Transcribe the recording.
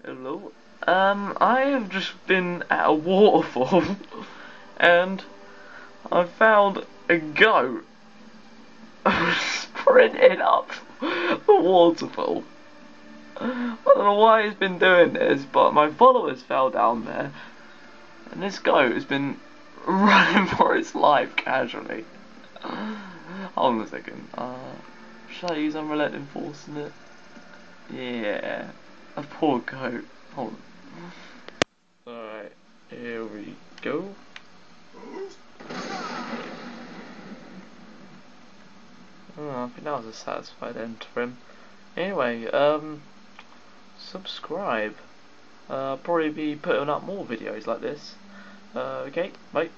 Hello. I have just been at a waterfall and I found a goat sprinting up the waterfall. I don't know why he's been doing this, but my followers fell down there and this goat has been running for its life casually. Hold on a second. Should I use unrelenting force in it? Yeah. A poor goat. Hold on. Alright, here we go. Oh, I think that was a satisfied end for him. Anyway, subscribe. Probably be putting up more videos like this. Okay, bye.